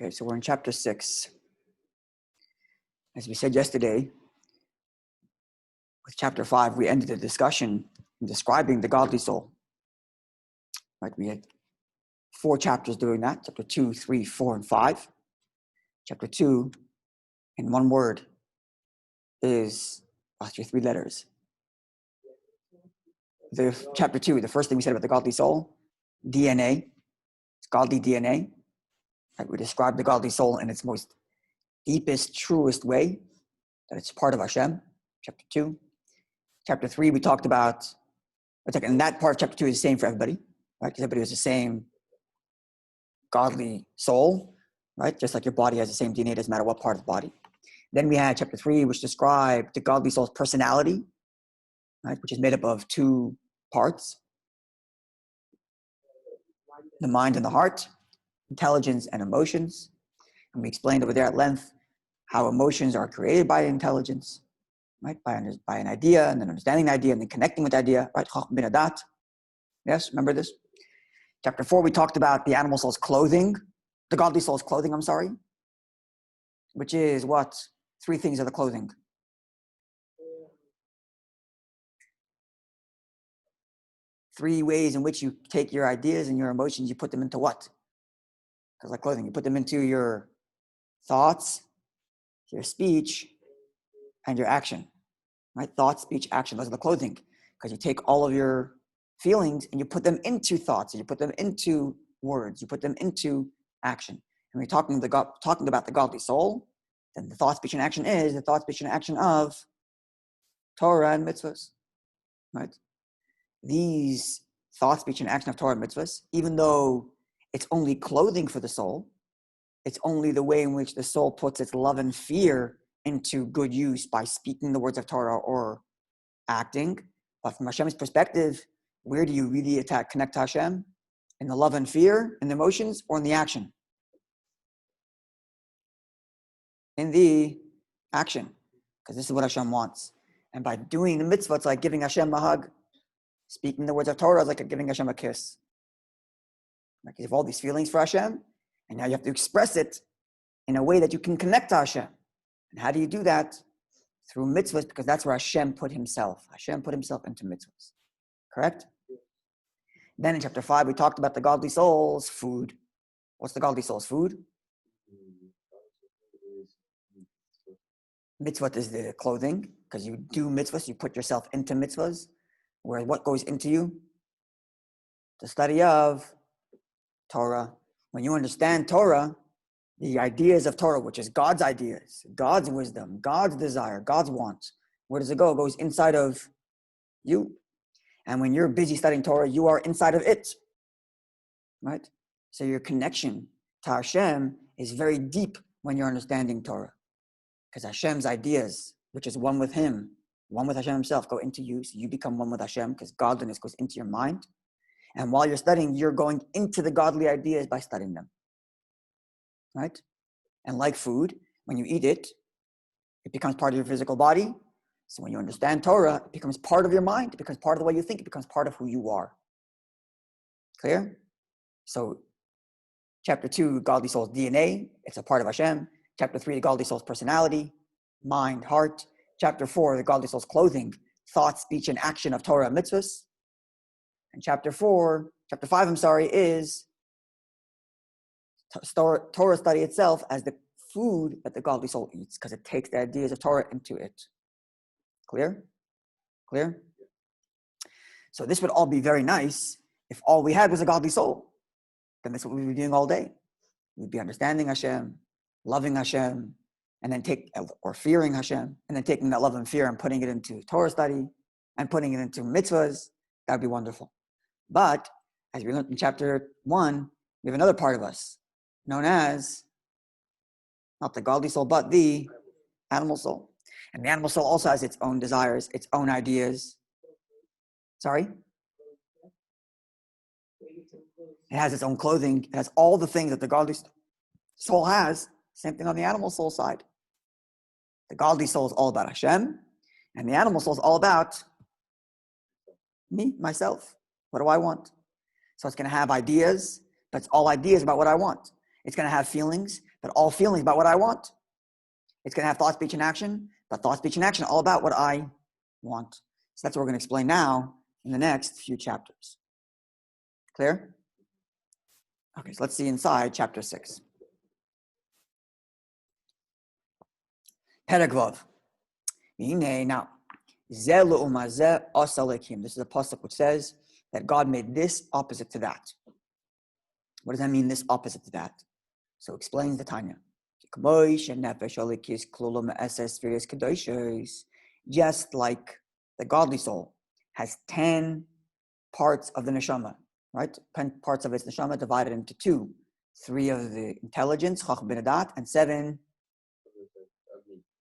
Okay, so we're in chapter 6. As we said yesterday, with chapter 5, we ended the discussion in describing the godly soul. Right? We had 4 chapters doing that, chapter 2, 3, 4, and 5. Chapter 2, in one word, is actually 3 letters. Chapter 2, the first thing we said about the godly soul, DNA. It's godly DNA. Right? We described the godly soul in its most deepest, truest way, that it's part of Hashem, chapter 2. Chapter 3, we talked about, and that part of chapter 2 is the same for everybody, right? Because everybody has the same godly soul, right? Just like your body has the same DNA, it doesn't matter what part of the body. Then we had chapter 3, which described the godly soul's personality, right? Which is made up of 2 parts: the mind and the heart, intelligence and emotions. And we explained over there at length how emotions are created by intelligence, right? By an idea, and then understanding the idea, and then connecting with the idea, right? Bin Adat. Yes, remember this? Chapter 4, we talked about the animal soul's clothing, the godly soul's clothing, which is what? 3 things of the clothing. Three ways in which you take your ideas and your emotions, you put them into what? Because like clothing, you put them into your thoughts, your speech, and your action. Right? Thought, speech, action, those are the clothing. Because you take all of your feelings and you put them into thoughts, and you put them into words, you put them into action. And we're talking about the godly soul, then the thought, speech, and action is the thought, speech, and action of Torah and mitzvahs. Right? These thought, speech, and action of Torah and mitzvahs, even though it's only clothing for the soul, it's only the way in which the soul puts its love and fear into good use by speaking the words of Torah or acting. But from Hashem's perspective, where do you really connect to Hashem? In the love and fear, in the emotions, or in the action? In the action, because this is what Hashem wants. And by doing the mitzvah, it's like giving Hashem a hug. Speaking the words of Torah is like giving Hashem a kiss. Like you have all these feelings for Hashem, and now you have to express it in a way that you can connect to Hashem. And how do you do that? Through mitzvahs, because that's where Hashem put himself. Hashem put himself into mitzvahs. Correct? Then in chapter 5, we talked about the godly soul's food. What's the godly soul's food? Mitzvah is the clothing, because you do mitzvahs, you put yourself into mitzvahs. Where what goes into you? The study of Torah. When you understand Torah, the ideas of Torah, which is God's ideas, God's wisdom, God's desire, God's wants, where does it go? It goes inside of you. And when you're busy studying Torah, you are inside of it. Right? So your connection to Hashem is very deep when you're understanding Torah. Because Hashem's ideas, which is one with him, one with Hashem himself, go into you. So you become one with Hashem because godliness goes into your mind. And while you're studying, you're going into the godly ideas by studying them. Right? And like food, when you eat it, it becomes part of your physical body. So when you understand Torah, it becomes part of your mind. It becomes part of the way you think. It becomes part of who you are. Clear? So chapter 2, godly soul's DNA, it's a part of Hashem. Chapter 3, the godly soul's personality, mind, heart. Chapter 4, the godly soul's clothing, thought, speech, and action of Torah and mitzvahs. And chapter 5, is Torah study itself as the food that the godly soul eats, because it takes the ideas of Torah into it. Clear? Clear? So this would all be very nice if all we had was a godly soul. Then that's what we'd be doing all day. We'd be understanding Hashem, loving Hashem, and then fearing Hashem, and then taking that love and fear and putting it into Torah study and putting it into mitzvahs. That would be wonderful. But as we learned in chapter 1, we have another part of us known as not the godly soul, but the animal soul. And the animal soul also has its own desires, its own ideas. Sorry? It has its own clothing. It has all the things that the godly soul has. Same thing on the animal soul side. The godly soul is all about Hashem, and the animal soul is all about me, myself. What do I want? So it's going to have ideas, but it's all ideas about what I want. It's going to have feelings, But all feelings about what I want. It's going to have thought, speech, and action, but thought, speech, and action all about what I want. So that's what we're going to explain now in the next few chapters. Clear? Okay, so let's see inside chapter 6. Perek Now, this is a pasuk which says that God made this opposite to that. What does that mean, this opposite to that? So explains the Tanya. Just like the godly soul has 10 parts of the neshama, right? 10 parts of its neshama divided into 2. 3 of the intelligence, chach bin adat, and 7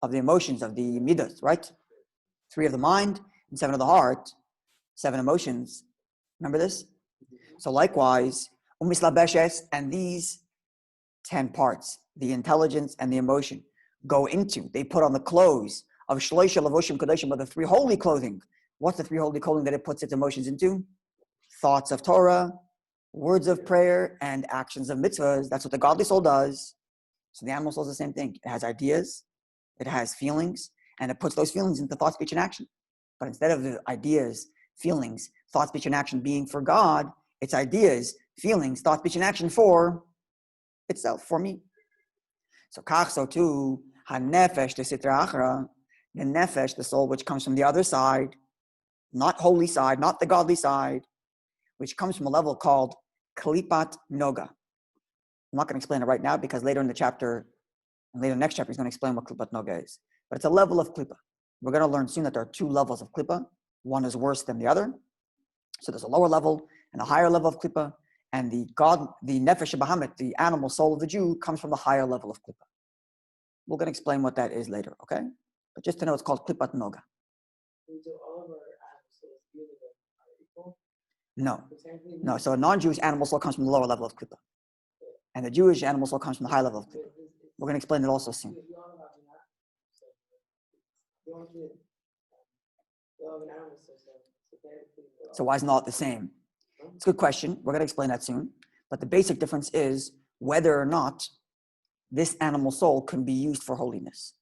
of the emotions, of the midas, right? 3 of the mind and 7 of the heart, 7 emotions. Remember this? So likewise, and these 10 parts, the intelligence and the emotion, go into, they put on the clothes of shloisha lavoshim kodeshim, of the 3 holy clothing. What's the 3 holy clothing that it puts its emotions into? Thoughts of Torah, words of prayer, and actions of mitzvahs. That's what the godly soul does. So the animal soul is the same thing. It has ideas, it has feelings, and it puts those feelings into thought, speech, and action. But instead of the ideas, feelings, thought, speech, and action being for God, it's ideas, feelings, thought, speech, and action for itself, for me. So too, ha-nefesh, the sitra achra, the nefesh, the soul which comes from the other side, not holy side, not the godly side, which comes from a level called klipat noga. I'm not going to explain it right now because later in the chapter, and later next chapter, he's going to explain what klipat noga is. But it's a level of klippa. We're going to learn soon that there are 2 levels of klippa. One is worse than the other. So there's a lower level and a higher level of klippa. And the nefesh bahamit, the animal soul of the Jew, comes from the higher level of klippa. We're going to explain what that is later, okay? But just to know, it's called klipat noga. No. So a non-Jewish animal soul comes from the lower level of klippa. And the Jewish animal soul comes from the high level of klippa. We're going to explain it also soon. So why is it not the same? It's a good question. We're going to explain that soon. But the basic difference is whether or not this animal soul can be used for holiness.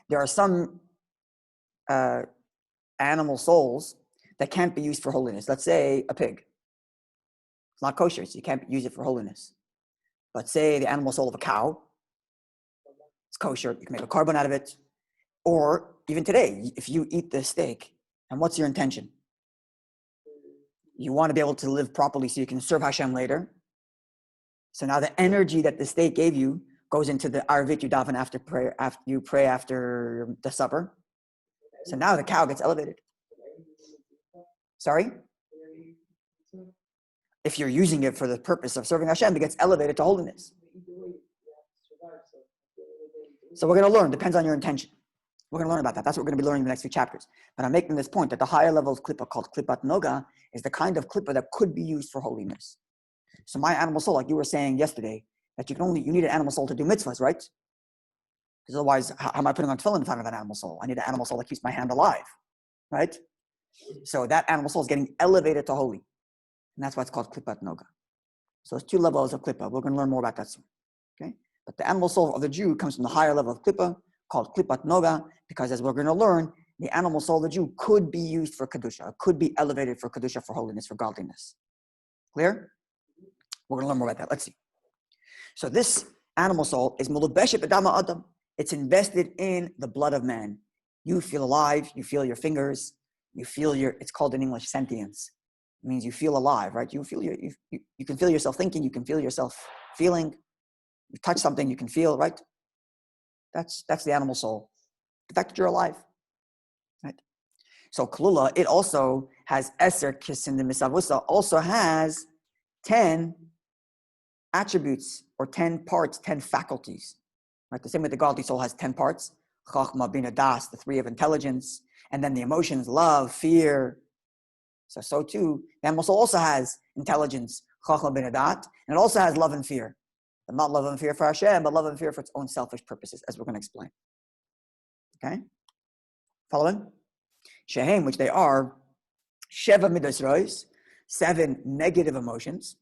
There are some animal souls that can't be used for holiness. Let's say a pig. It's not kosher, so you can't use it for holiness. But say the animal soul of a cow, it's kosher, you can make a carbon out of it. Or even today, if you eat the steak, and what's your intention? You want to be able to live properly so you can serve Hashem later. So now the energy that the steak gave you goes into the arvit you daven after prayer, after you pray after the supper. So now the cow gets elevated. Sorry? If you're using it for the purpose of serving Hashem, it gets elevated to holiness. So we're going to learn. Depends on your intention. We're going to learn about that. That's what we're going to be learning in the next few chapters. But I'm making this point that the higher level of klippa, called klipat noga, is the kind of klippa that could be used for holiness. So my animal soul, like you were saying yesterday, that you need an animal soul to do mitzvahs, right? Because otherwise, how am I putting on tefillin in front of an animal soul? I need an animal soul that keeps my hand alive, right? So that animal soul is getting elevated to holy. And that's why it's called klipat noga. So there's 2 levels of klippa. We're going to learn more about that soon. Okay? But the animal soul of the Jew comes from the higher level of klippa, called klipat noga, because as we're going to learn, the animal soul of the Jew could be used for kedusha, could be elevated for kedusha, for holiness, for godliness. Clear? We're going to learn more about that. Let's see. So this animal soul is mulubeshet b'dama adam. It's invested in the blood of man. You feel alive. You feel your fingers. You feel it's called in English sentience. It means you feel alive, right? You feel you can feel yourself thinking. You can feel yourself feeling. You touch something, you can feel, right? That's the animal soul. The fact that you're alive, right? So klula, it also has eser kisin the misavusa, also has 10 attributes or 10 parts, 10 faculties, right? The same way the godly soul has 10 parts, chachma, bina, das, the 3 of intelligence, and then the emotions, love, fear. So too, the animal soul also has intelligence, chachma, bina, dat, and it also has love and fear. But not love and fear for Hashem, but love and fear for its own selfish purposes, as we're going to explain. Okay? Following? Shehem, which they are, Sheva midas rois, 7 negative emotions.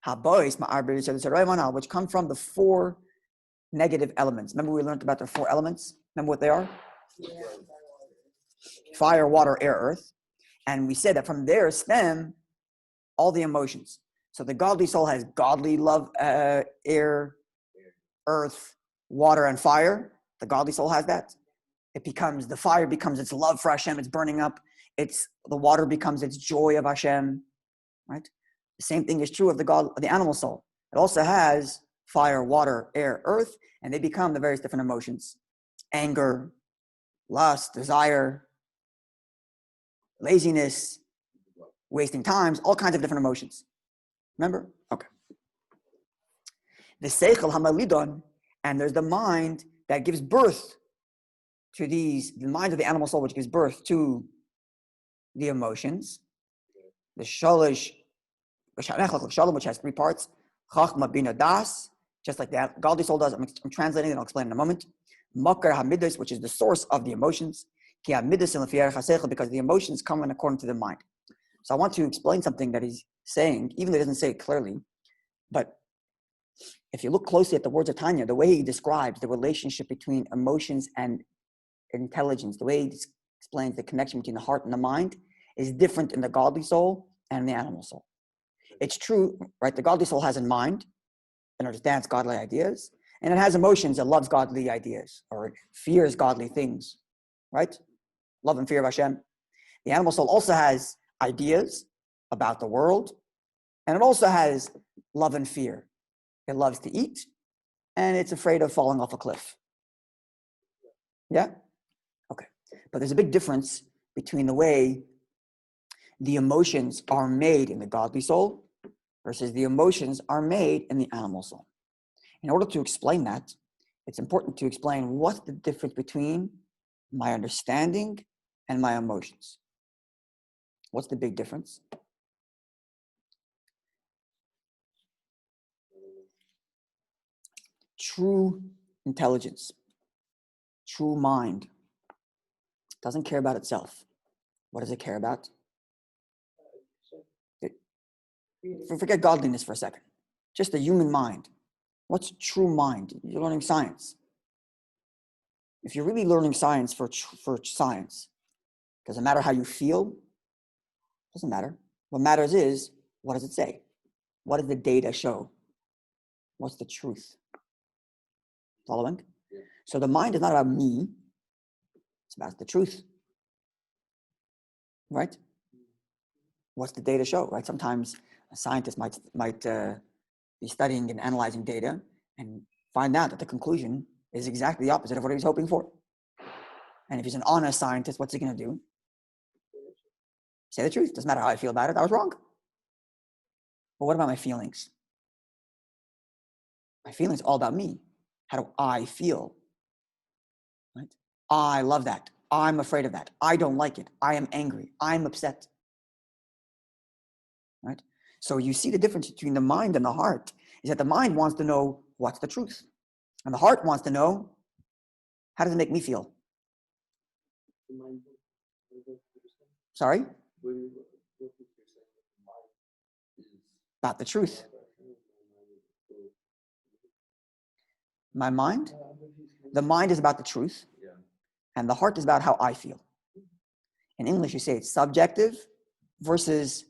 Habois ma'ar b'risha, which come from the 4 negative elements. Remember we learned about the 4 elements? Remember what they are? Fire, water, air, earth. And we said that from there stem all the emotions. So the godly soul has godly love, air, earth, water, and fire. The godly soul has that. The fire becomes its love for Hashem, it's burning up. The water becomes its joy of Hashem, right? The same thing is true of the animal soul. It also has fire, water, air, earth, and they become the various different emotions. Anger, lust, desire, laziness, wasting times, all kinds of different emotions. Remember? Okay. The seichel hamalidon, and there's the mind that gives birth to the mind of the animal soul, which gives birth to the emotions. The shalosh, which has 3 parts. Chachma, bina, das, just like the godly soul does. I'm translating it, I'll explain in a moment. Makar hamidus, which is the source of the emotions. Ki hamidus because the emotions come in according to the mind. So I want to explain something that he's saying, even though he doesn't say it clearly. But if you look closely at the words of Tanya, the way he describes the relationship between emotions and intelligence, the way he explains the connection between the heart and the mind is different in the godly soul and the animal soul. It's true, right? The godly soul has a mind and understands godly ideas, and it has emotions. It loves godly ideas or it fears godly things, right? Love and fear of Hashem. The animal soul also has ideas about the world, and it also has love and fear. It loves to eat, and it's afraid of falling off a cliff. Yeah? Okay. But there's a big difference between the way the emotions are made in the godly soul versus the emotions are made in the animal soul. In order to explain that, it's important to explain what's the difference between my understanding and my emotions. What's the big difference? True intelligence, true mind, doesn't care about itself. What does it care about? Forget godliness for a second. Just the human mind. What's true mind? You're learning science. If you're really learning science for science, does it matter how you feel? Doesn't matter. What matters is, what does it say? What does the data show? What's the truth? Following? Yeah. So the mind is not about me. It's about the truth. Right? What's the data show? Right? Sometimes a scientist might be studying and analyzing data and find out that the conclusion is exactly the opposite of what he was hoping for. And if he's an honest scientist, what's he going to do? Say the truth. Doesn't matter how I feel about it. I was wrong. But what about my feelings? My feelings are all about me. How do I feel? Right? I love that. I'm afraid of that. I don't like it. I am angry. I'm upset. Right? So you see the difference between the mind and the heart is that the mind wants to know what's the truth. And the heart wants to know, how does it make me feel? Sorry? About the truth. My mind? The mind is about the truth. And the heart is about how I feel. In English, you say it's subjective versus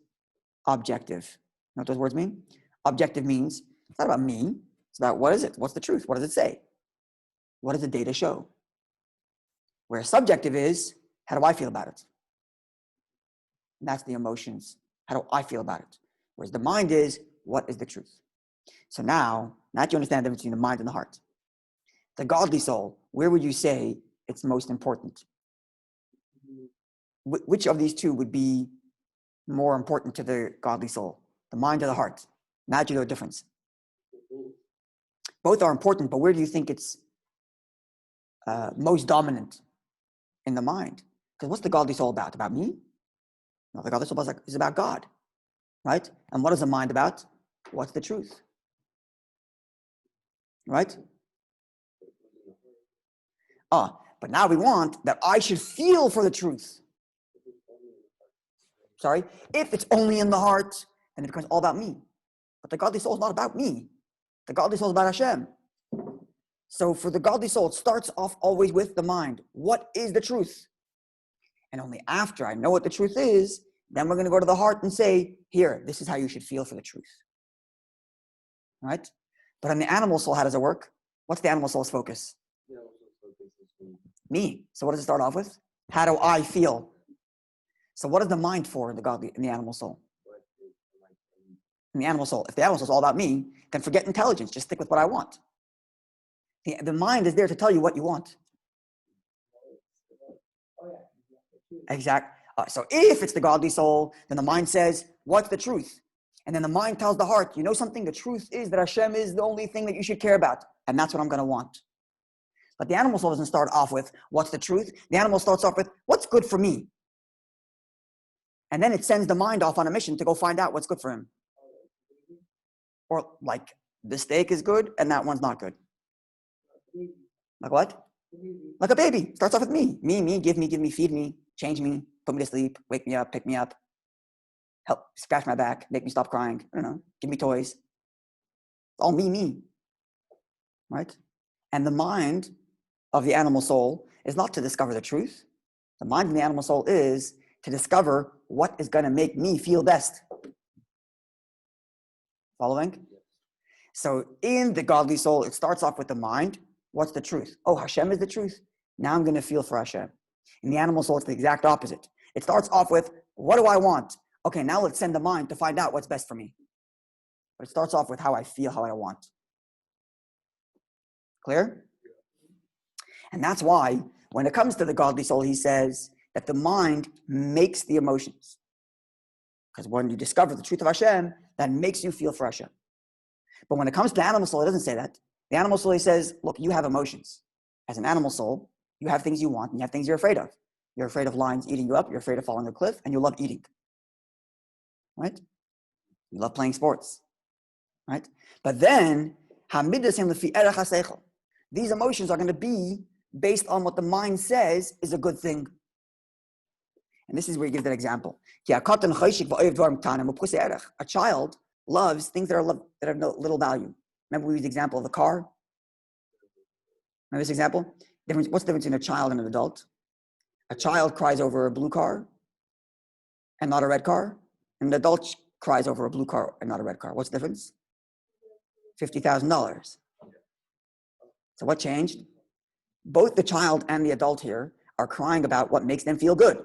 objective. You know what those words mean? Objective means it's not about me. It's about what is it? What's the truth? What does it say? What does the data show? Whereas subjective is, how do I feel about it? And that's the emotions. How do I feel about it? Whereas the mind is, what is the truth? So now that you understand the difference between the mind and the heart. The godly soul, where would you say it's most important? Which of these two would be more important to the godly soul? The mind or the heart? Now you know the difference. Both are important, but where do you think it's most dominant? In the mind. Because what's the godly soul about? About me? No, the godly soul is about God. Right? And what is the mind about? What's the truth? Right? But now we want that I should feel for the truth. Sorry? If it's only in the heart, then it becomes all about me. But the godly soul is not about me. The godly soul is about Hashem. So for the godly soul, it starts off always with the mind. What is the truth? And only after I know what the truth is, then we're going to go to the heart and say, here, this is how you should feel for the truth. Right? But on the animal soul, how does it work? What's the animal soul's focus? Me. So what does it start off with? How do I feel? So what is the mind for in the animal soul? In the animal soul. If the animal soul is all about me, then forget intelligence. Just stick with what I want. The mind is there to tell you what you want. Exactly. So if it's the godly soul, then the mind says, what's the truth? And then the mind tells the heart, you know something? The truth is that Hashem is the only thing that you should care about. And that's what I'm going to want. But the animal soul doesn't start off with, what's the truth? The animal starts off with, what's good for me? And then it sends the mind off on a mission to go find out what's good for him. Or like, this steak is good and that one's not good. Like what? Like a baby. Starts off with me. Me, give me, feed me, change me, put me to sleep, wake me up, pick me up, help scratch my back, make me stop crying. I don't know. Give me toys. It's all me. Right? And the mind of the animal soul is not to discover the truth. The mind of the animal soul is to discover what is going to make me feel best. Following? So in the godly soul, it starts off with the mind. What's the truth? Oh, Hashem is the truth. Now I'm going to feel for Hashem. In the animal soul, it's the exact opposite. It starts off with, what do I want? Okay, now let's send the mind to find out what's best for me. But it starts off with how I feel, how I want. Clear? And that's why, when it comes to the godly soul, he says that the mind makes the emotions. Because when you discover the truth of Hashem, that makes you feel for Hashem. But when it comes to the animal soul, it doesn't say that. The animal soul, he says, look, you have emotions. As an animal soul, you have things you want and you have things you're afraid of. You're afraid of lions eating you up, you're afraid of falling off a cliff, and you love eating. Right? You love playing sports. Right? But then, these emotions are going to be based on what the mind says is a good thing. And this is where he gives that example. A child loves things that have no little value. Remember we used the example of the car? Remember this example? What's the difference between a child and an adult? A child cries over a blue car and not a red car. And an adult cries over a blue car and not a red car. What's the difference? $50,000. So what changed? Both the child and the adult here are crying about what makes them feel good.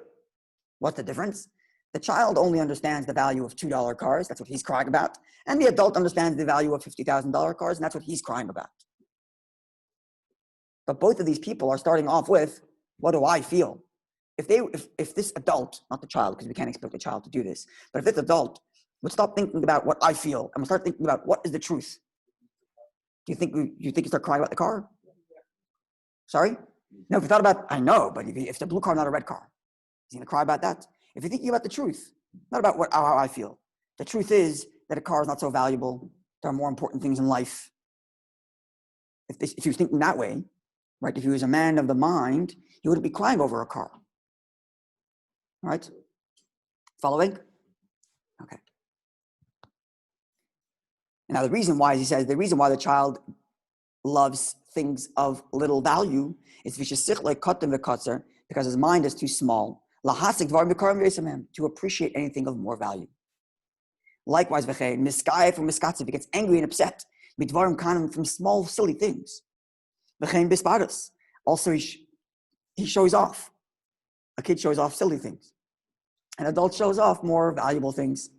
What's the difference? The child only understands the value of $2 cars. That's what he's crying about. And the adult understands the value of $50,000 cars, and that's what he's crying about. But both of these people are starting off with, what do I feel? If this adult, not the child, because we can't expect the child to do this, but if this adult would stop thinking about what I feel and would start thinking about what is the truth, do you think you start crying about the car? Sorry? No, if you thought about, I know, but if it's a blue car, not a red car, is he going to cry about that? If you're thinking about the truth, not about how I feel. The truth is that a car is not so valuable. There are more important things in life. If he was thinking that way, right? If he was a man of the mind, he wouldn't be crying over a car. Right? Following? Okay. Now the reason why, he says, the reason why the child loves things of little value is because his mind is too small to appreciate anything of more value. Likewise, he gets angry and upset from small, silly things. Also, he shows off. A kid shows off silly things. An adult shows off more valuable things.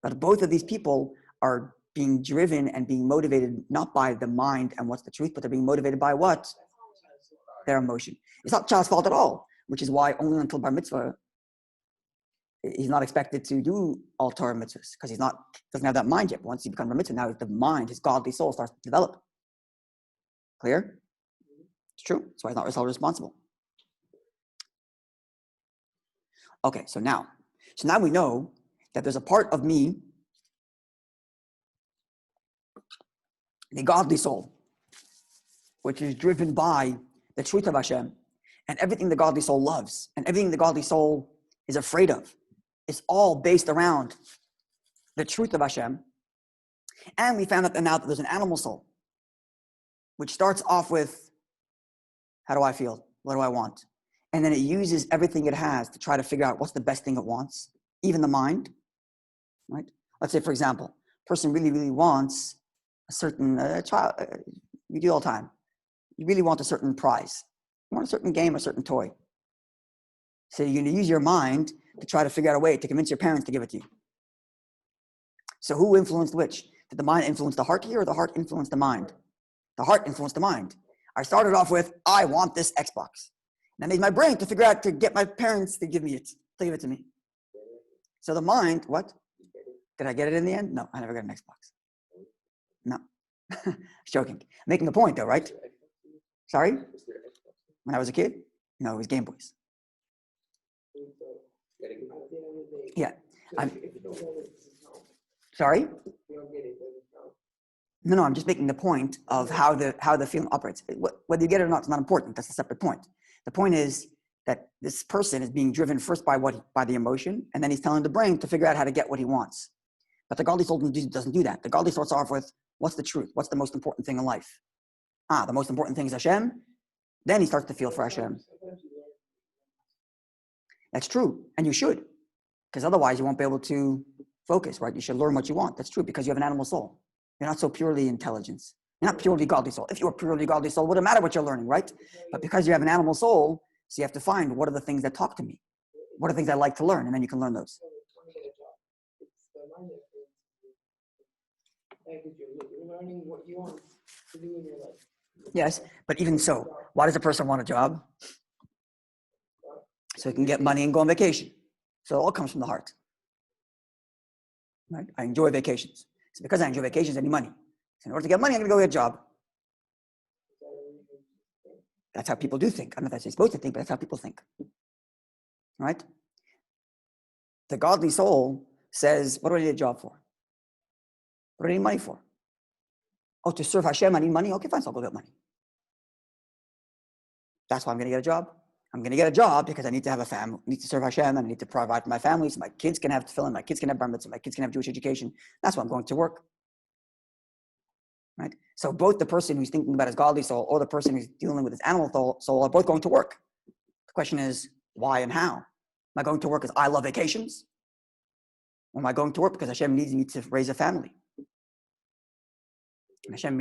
But both of these people are being driven and being motivated not by the mind and what's the truth, but they're being motivated by what? Their emotion. It's not child's fault at all, which is why only until bar mitzvah, he's not expected to do all Torah mitzvahs because doesn't have that mind yet. But once he becomes bar mitzvah, now the mind, his godly soul starts to develop. Clear? It's true. That's why he's not held responsible. Okay, so now we know that there's a part of me, the godly soul, which is driven by the truth of Hashem, and everything the godly soul loves, and everything the godly soul is afraid of, is all based around the truth of Hashem. And we found out that now that there's an animal soul. which starts off with, how do I feel? What do I want? And then it uses everything it has to try to figure out what's the best thing it wants, even the mind, right? Let's say, for example, a person really, really wants a certain child. You do all the time. You really want a certain prize. You want a certain game, a certain toy. So you're going to use your mind to try to figure out a way to convince your parents to give it to you. So who influenced which? Did the mind influence the heart here, or the heart influence the mind? The heart influenced the mind. I started off with, I want this Xbox. And I made my brain to figure out to get my parents to give me it, to give it to me. So the mind, what? Did I get it in the end? No, I never got an Xbox. No. Joking. Making a point though, right? Sorry? When I was a kid? No, it was Game Boys. Yeah. Sorry? No, I'm just making the point of how the feeling operates. Whether you get it or not is not important. That's a separate point. The point is that this person is being driven first by the emotion, and then he's telling the brain to figure out how to get what he wants. But the godly soul doesn't do that. The godly starts off with, what's the truth? What's the most important thing in life? The most important thing is Hashem. Then he starts to feel for Hashem. That's true, and you should, because otherwise you won't be able to focus, right? You should learn what you want. That's true, because you have an animal soul. You're not so purely intelligence. You're not purely godly soul. If you were purely godly soul, it wouldn't matter what you're learning, right? But because you have an animal soul, so you have to find, what are the things that talk to me? What are the things I like to learn? And then you can learn those. You're learning what you want to do in your life. Yes, but even so, why does a person want a job? So he can get money and go on vacation. So it all comes from the heart. Right? I enjoy vacations. So because I enjoy vacations, I need money. So in order to get money, I'm going to go get a job. That's how people do think. I don't know if that's how you're supposed to think, but that's how people think. Right? The godly soul says, what do I need a job for? What do I need money for? Oh, to serve Hashem, I need money? Okay, fine, so I'll go get money. That's why I'm going to get a job. I'm going to get a job because I need to have a family, I need to serve Hashem, and I need to provide for my family so my kids can have tefillin, my kids can have bar mitzvah, my kids can have Jewish education. That's why I'm going to work. Right? So both the person who's thinking about his godly soul or the person who's dealing with his animal soul are both going to work. The question is, why and how? Am I going to work because I love vacations? Or am I going to work because Hashem needs me to raise a family? And Hashem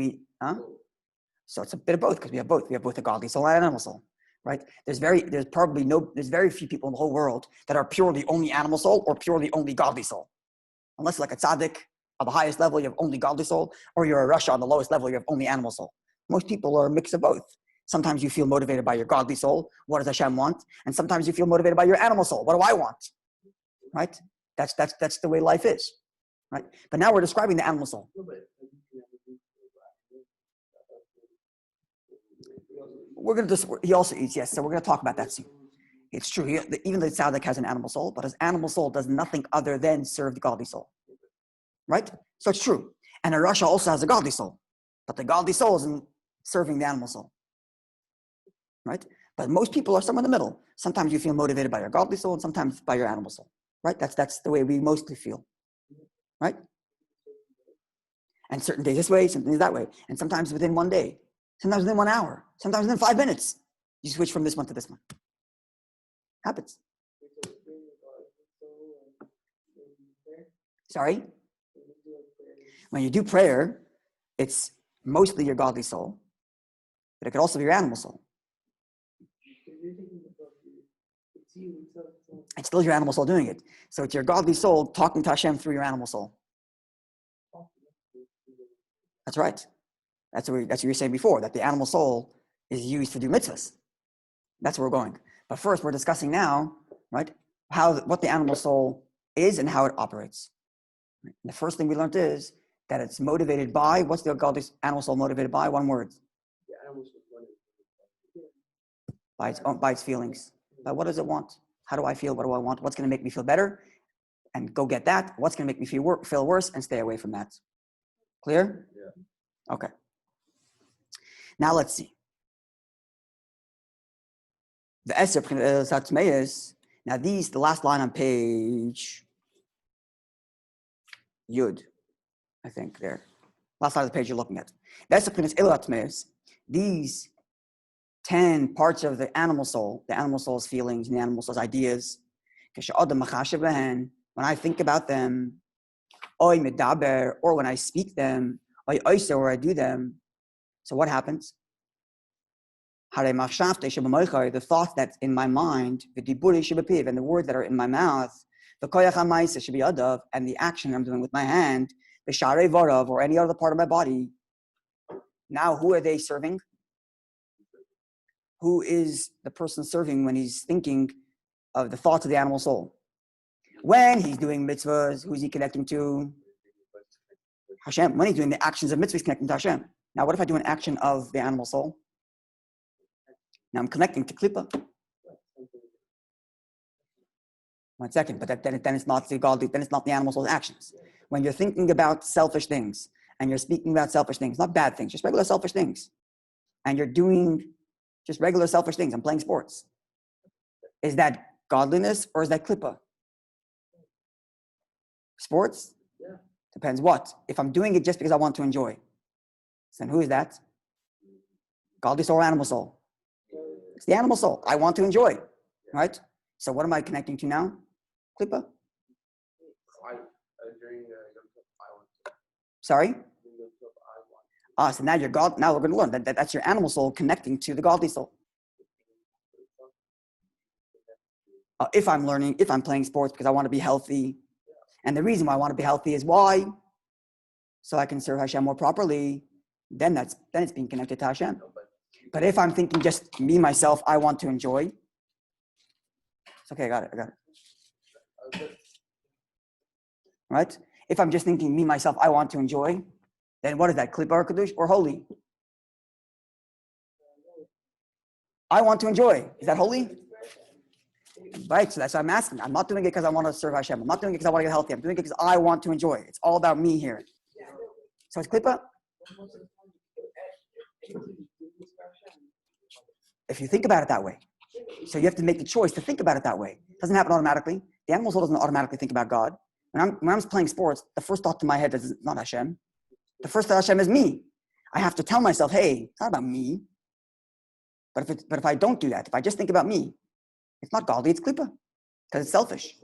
So it's a bit of both, because we have both. We have both a godly soul and an animal soul, right? There's very few people in the whole world that are purely only animal soul or purely only godly soul. Unless you're like a tzaddik on the highest level, you have only godly soul, or you're a rasha on the lowest level, you have only animal soul. Most people are a mix of both. Sometimes you feel motivated by your godly soul. What does Hashem want? And sometimes you feel motivated by your animal soul. What do I want? Right? That's the way life is, right? But now we're describing the animal soul. He also eats, yes. So we're going to talk about that soon. It's true. Even the tzaddik has an animal soul, but his animal soul does nothing other than serve the godly soul. Right? So it's true. And a rasha also has a godly soul, but the godly soul isn't serving the animal soul. Right? But most people are somewhere in the middle. Sometimes you feel motivated by your godly soul and sometimes by your animal soul. Right? That's the way we mostly feel. Right? And certain days this way, certain days that way. And sometimes within one day. Sometimes within 1 hour. Sometimes within 5 minutes. You switch from this one to this one. Happens. Sorry? When you do prayer, it's mostly your godly soul, but it could also be your animal soul. It's still your animal soul doing it. So it's your godly soul talking to Hashem through your animal soul. That's right. That's what you were saying before, that the animal soul is used to do mitzvahs. That's where we're going. But first, we're discussing now, right, what the animal soul is and how it operates. And the first thing we learned is that it's motivated by, what's the godly animal soul motivated by? One word. By its feelings. But what does it want? How do I feel? What do I want? What's going to make me feel better? And go get that. What's going to make me feel worse? And stay away from that. Clear? Yeah. Okay. Now let's see. The Eser, now the last line on page Yud, I think there. Last line of the page you're looking at. The Eser these 10 parts of the animal soul's feelings and the animal soul's ideas, when I think about them, or when I speak them, or I do them, so what happens? The thoughts that's in my mind, and the words that are in my mouth, and the action I'm doing with my hand, or any other part of my body. Now, who are they serving? Who is the person serving when he's thinking of the thoughts of the animal soul? When he's doing mitzvahs, who's he connecting to? Hashem. When he's doing the actions of mitzvahs, he's connecting to Hashem. Now, what if I do an action of the animal soul? Now I'm connecting to Klippa. 1 second, but then it's not the godly, then it's not the animal soul's actions. When you're thinking about selfish things, and you're speaking about selfish things, not bad things, just regular selfish things, and you're doing just regular selfish things, I'm playing sports, is that godliness or is that Klippa? Sports? Yeah. Depends what. If I'm doing it just because I want to enjoy, then who is that? Godly soul or animal soul? It's the animal soul. I want to enjoy, right? So what am I connecting to now? Klippa? Sorry? So now you're God. Now we're going to learn that's your animal soul connecting to the godly soul. If I'm playing sports because I want to be healthy, and the reason why I want to be healthy is why? So I can serve Hashem more properly, then it's being connected to Hashem. But if I'm thinking just me, myself, I want to enjoy, it's okay, I got it. Right? If I'm just thinking me, myself, I want to enjoy, then what is that? Klippa or Kadosh or holy? I want to enjoy. Is that holy? Right, so that's what I'm asking. I'm not doing it because I want to serve Hashem. I'm not doing it because I want to get healthy. I'm doing it because I want to enjoy. It's all about me here. So it's Klippa. If you think about it that way. So you have to make the choice to think about it that way. It doesn't happen automatically. The animal soul doesn't automatically think about God. When I'm playing sports, the first thought to my head is not Hashem. The first thought Hashem is me. I have to tell myself, hey, it's not about me. But if I don't do that, if I just think about me, it's not godly, it's Klippa. Because it's selfish.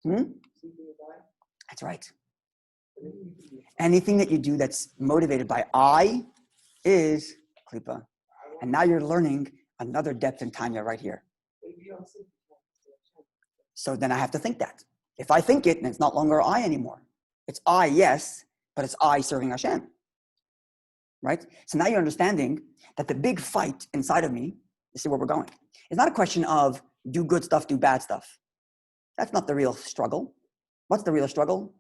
That's right. Anything that you do that's motivated by I is Klippa. And now you're learning another depth in Tanya right here. So then I have to think that. If I think it, then it's not longer I anymore. It's I, yes, but it's I serving Hashem. Right? So now you're understanding that the big fight inside of me, you see where we're going, it's not a question of do good stuff, do bad stuff. That's not the real struggle. What's the real struggle?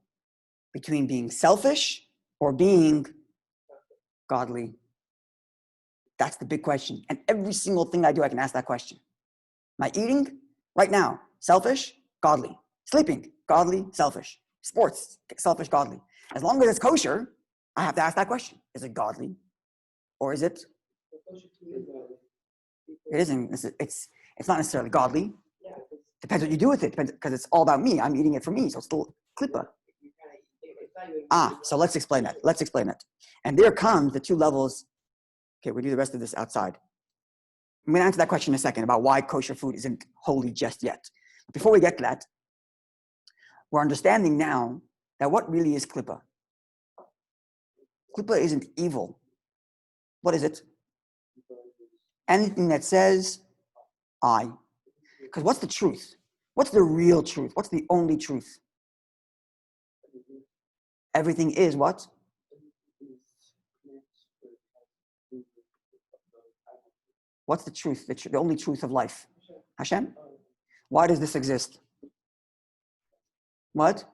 Between being selfish or being godly. That's the big question. And every single thing I do, I can ask that question. Am I eating? Right now, selfish, godly. Sleeping, godly, selfish. Sports, selfish, godly. As long as it's kosher, I have to ask that question. Is it godly? Or is it? It isn't. It's not necessarily godly. Depends what you do with it. Depends, because it's all about me. I'm eating it for me. So it's still Klippa. So let's explain that. And there comes the two levels. Okay, we'll do the rest of this outside. I'm going to answer that question in a second about why kosher food isn't holy just yet. But before we get to that, we're understanding now that what really is Klippa? Klippa isn't evil. What is it? Anything that says I. Because what's the truth? What's the real truth? What's the only truth? Everything is what? What's the truth? The only truth of life? Hashem? Why does this exist? What?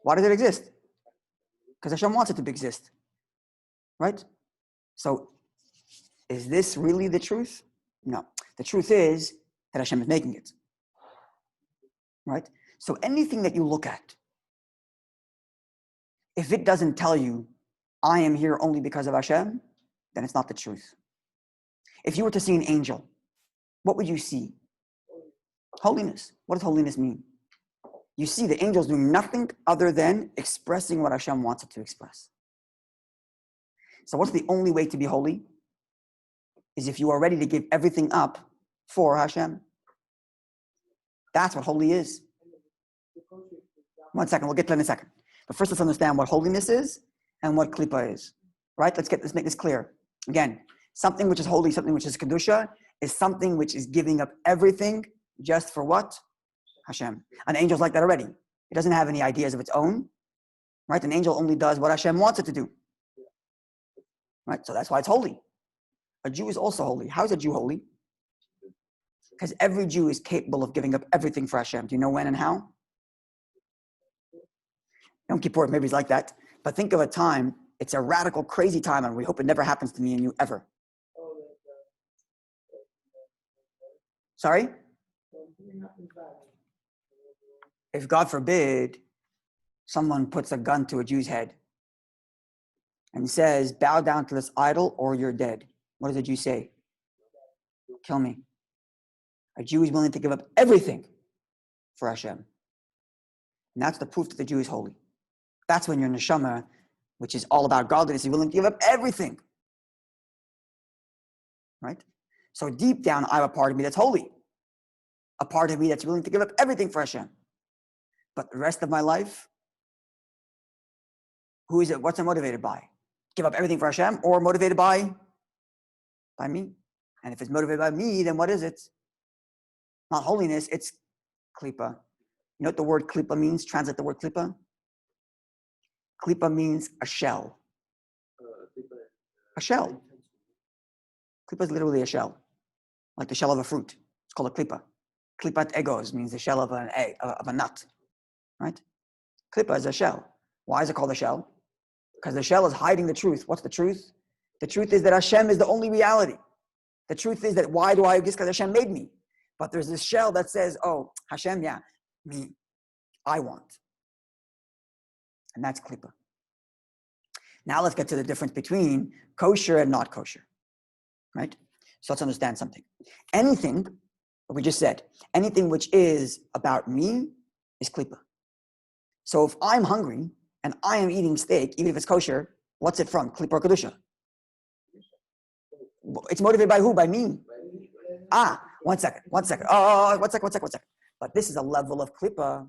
Why does it exist? Because Hashem wants it to exist. Right? So, is this really the truth? No. The truth is that Hashem is making it. Right? So anything that you look at, if it doesn't tell you, I am here only because of Hashem, then it's not the truth. If you were to see an angel, what would you see? Holiness. What does holiness mean? You see the angels doing nothing other than expressing what Hashem wants it to express. So what's the only way to be holy? Is if you are ready to give everything up for Hashem. That's what holy is. 1 second, we'll get to that in a second. But first let's understand what holiness is and what klipa is. Right? Let's make this clear. Again, something which is holy, something which is kedusha, is something which is giving up everything just for what? Hashem. An angel's like that already. It doesn't have any ideas of its own. Right? An angel only does what Hashem wants it to do. Right? So that's why it's holy. A Jew is also holy. How is a Jew holy? Because every Jew is capable of giving up everything for Hashem. Do you know when and how? Yom Kippur, maybe it's like that. But think of a time, it's a radical, crazy time, and we hope it never happens to me and you ever. Sorry? If God forbid, someone puts a gun to a Jew's head and says, bow down to this idol or you're dead. What does a Jew say? Kill me. A Jew is willing to give up everything for Hashem. And that's the proof that the Jew is holy. That's when your neshama, which is all about godliness, is willing to give up everything. Right? So deep down, I have a part of me that's holy. A part of me that's willing to give up everything for Hashem. But the rest of my life, who is it? What's it motivated by? Give up everything for Hashem or motivated by me? And if it's motivated by me, then what is it? Not holiness, it's klipa. You know what the word klipa means? Translate the word klipa. Klipa means a shell. A shell. Klipa is literally a shell, like the shell of a fruit. It's called a klipa. Klipat egos means the shell of an egg, of a nut, right? Klipa is a shell. Why is it called a shell? Because the shell is hiding the truth. What's the truth? The truth is that Hashem is the only reality. The truth is that why do I exist? Because Hashem made me. But there's this shell that says, oh, Hashem, yeah, me, I want. And that's klipa. Now let's get to the difference between kosher and not kosher, right? So let's understand something. Anything, what we just said, anything which is about me is klipa. So if I'm hungry and I am eating steak, even if it's kosher, what's it from? Klipa or kedusha? It's motivated by who? By me. One second. Oh, one second. But this is a level of klipa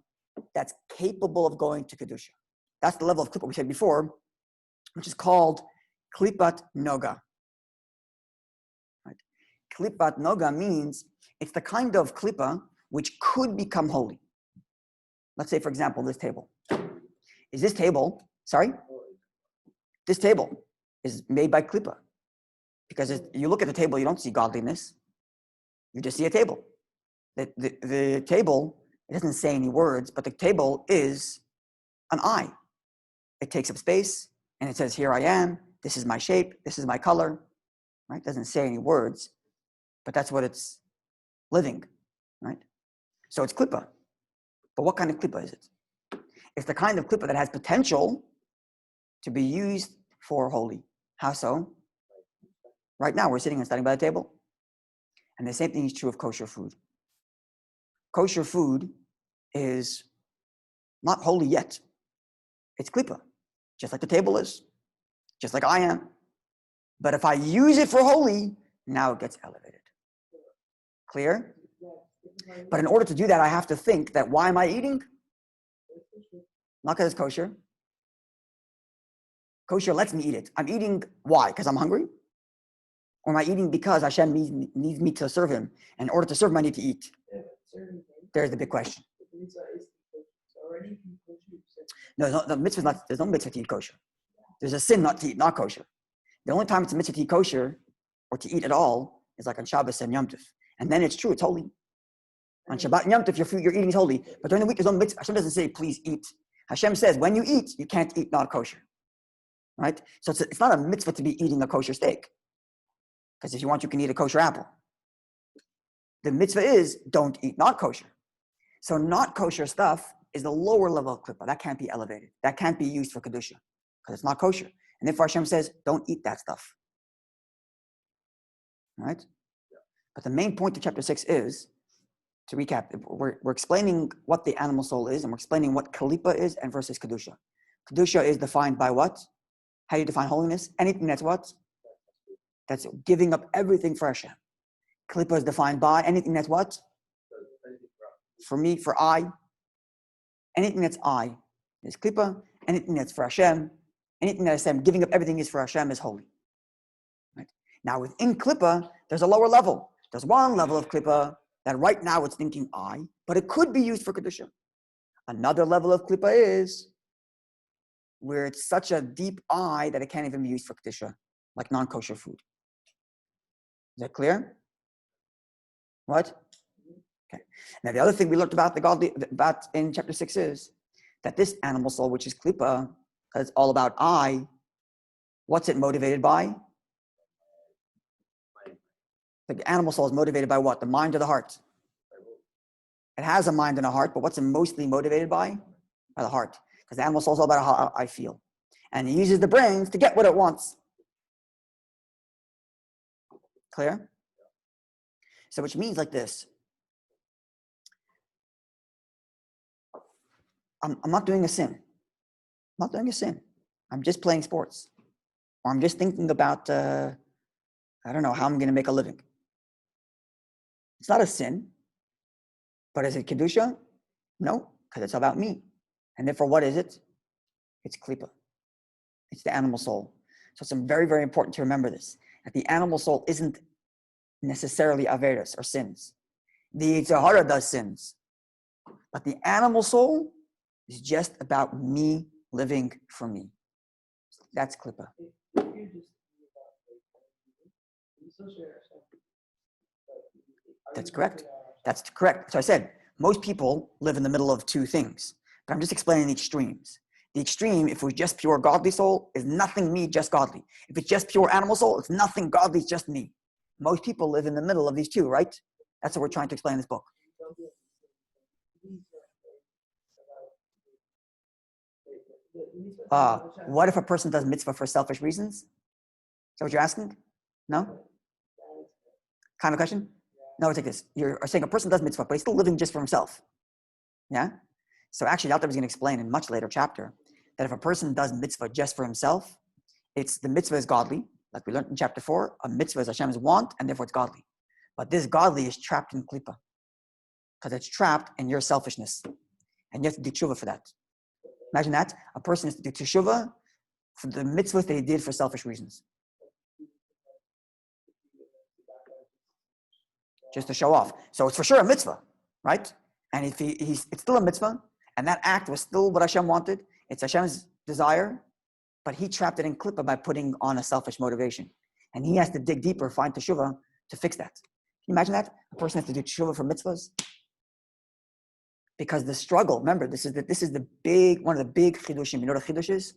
that's capable of going to kedusha. That's the level of klipa we said before, which is called klipat noga. Right? Klipat noga means it's the kind of klipa which could become holy. Let's say, for example, this table. This table is made by klipa. Because you look at the table, you don't see godliness. You just see a table. The table, it doesn't say any words, but the table is an eye. It takes up space, and it says, here I am, this is my shape, this is my color. Right? It doesn't say any words, but that's what it's living. Right? So it's klipa. But what kind of klipa is it? It's the kind of klipa that has potential to be used for holy. How so? Right now, we're sitting and studying by the table. And the same thing is true of kosher food. Kosher food is not holy yet. It's klipa, just like the table is, just like I am. But if I use it for holy, now it gets elevated. Clear? But in order to do that, I have to think that why am I eating? Not because it's kosher. Kosher lets me eat it. I'm eating, why? Because I'm hungry? Or am I eating because Hashem needs me to serve him? And in order to serve him, I need to eat. There's the big question. No, the mitzvah is not, there's no mitzvah to eat kosher. There's a sin not to eat, not kosher. The only time it's a mitzvah to eat kosher or to eat at all is like on Shabbos and Yom Tov. And then it's true, it's holy. On Shabbat and Yom Tov, your eating is holy. But during the week, there's no mitzvah. Hashem doesn't say, please eat. Hashem says, when you eat, you can't eat not kosher. Right? So it's not a mitzvah to be eating a kosher steak. Because if you want, you can eat a kosher apple. The mitzvah is, don't eat not kosher. So not kosher stuff is the lower level of klipa. That can't be elevated. That can't be used for kedusha. Because it's not kosher. And therefore Hashem says, don't eat that stuff. Right? But the main point of chapter 6 is, to recap, we're explaining what the animal soul is, and we're explaining what kalipa is and versus kedusha. Kedusha is defined by what? How do you define holiness? Anything that's what? That's giving up everything for Hashem. Klippa is defined by anything that's what? For me, for I. Anything that's I is Klippa. Anything that's for Hashem, anything that Hashem, giving up everything is for Hashem is holy. Right? Now within Klippa, there's a lower level. There's one level of Klippa that right now it's thinking I, but it could be used for Kedusha. Another level of Klippa is where it's such a deep I that it can't even be used for Kedusha, like non-kosher food. Is that clear? What? Okay. Now the other thing we learned about the godly about in chapter 6 is that this animal soul, which is Klippa, because it's all about I, what's it motivated by? The animal soul is motivated by what? The mind or the heart? It has a mind and a heart, but what's it mostly motivated by? By the heart. Because the animal soul is all about how I feel. And it uses the brains to get what it wants. Clear? So which means like this. I'm not doing a sin. I'm not doing a sin. I'm just playing sports. Or I'm just thinking about, I don't know, how I'm going to make a living. It's not a sin. But is it Kedusha? No, because it's about me. And therefore, what is it? It's Klippa. It's the animal soul. So it's very, very important to remember this. That the animal soul isn't necessarily Averas or sins. The Yitzhahara does sins. But the animal soul is just about me living for me. That's Klippa. That's correct. That's correct. So I said, most people live in the middle of two things. But I'm just explaining the extremes. The extreme, if we're just pure godly soul, is nothing me, just godly. If it's just pure animal soul, it's nothing godly, it's just me. Most people live in the middle of these two, right? That's what we're trying to explain in this book. What if a person does mitzvah for selfish reasons? Is that what you're asking? No? Kind of question? No, it's like this. You're saying a person does mitzvah, but he's still living just for himself. Yeah? So actually, Alter was going to explain in a much later chapter that if a person does mitzvah just for himself, it's the mitzvah is godly. Like we learned in chapter 4, a mitzvah is Hashem's want, and therefore it's godly. But this godly is trapped in klippa. Because it's trapped in your selfishness. And you have to do tshuva for that. Imagine that. A person has to do tshuva for the mitzvahs that he did for selfish reasons. Just to show off. So it's for sure a mitzvah, right? And if it's still a mitzvah, and that act was still what Hashem wanted, it's Hashem's desire, but he trapped it in klippa by putting on a selfish motivation. And he has to dig deeper, find teshuvah to fix that. Can you imagine that? A person has to do teshuvah for mitzvahs? Because the struggle, remember, this is the big, one of the big chidushim. You know what a chidush is?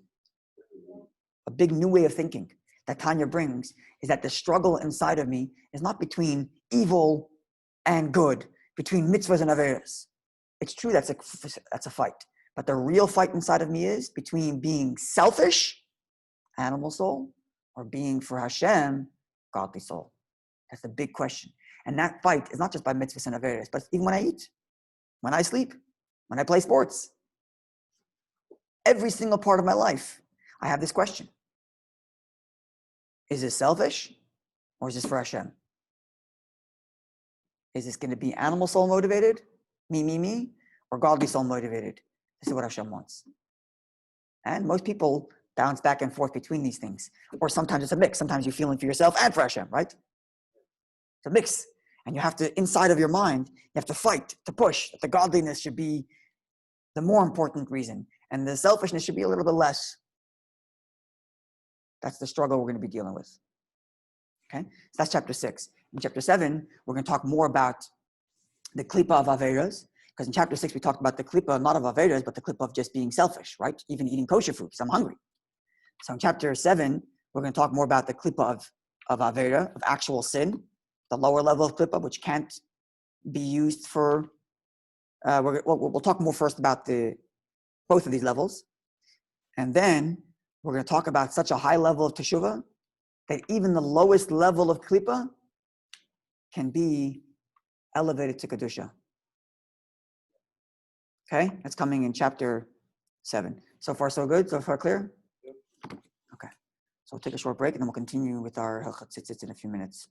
A big new way of thinking that Tanya brings is that the struggle inside of me is not between evil and good, between mitzvahs and averas. It's true that's a fight. But the real fight inside of me is between being selfish, animal soul, or being for Hashem, godly soul. That's the big question. And that fight is not just by mitzvahs and averas, but even when I eat, when I sleep, when I play sports. Every single part of my life, I have this question. Is this selfish or is this for Hashem? Is this going to be animal soul motivated, me, or godly soul motivated? This is what Hashem wants. And most people bounce back and forth between these things. Or sometimes it's a mix. Sometimes you're feeling for yourself and for Hashem, right? It's a mix. And you have to, inside of your mind, you have to fight, to push. That the godliness should be the more important reason. And the selfishness should be a little bit less. That's the struggle we're going to be dealing with. Okay? So that's chapter 6. In chapter 7, we're going to talk more about the klippa of averas. Because in chapter 6, we talked about the klippa, not of averas, but the klippa of just being selfish, right? Even eating kosher food, because I'm hungry. So in chapter 7, we're going to talk more about the klippa of avera, of actual sin, the lower level of klippa, which can't be used for, we'll talk more first about both of these levels. And then we're going to talk about such a high level of teshuvah that even the lowest level of klippa can be elevated to kedusha. Okay, that's coming in chapter 7. So far, so good? So far, clear? Okay. So we'll take a short break and then we'll continue with our Hilchot Tzitzit in a few minutes.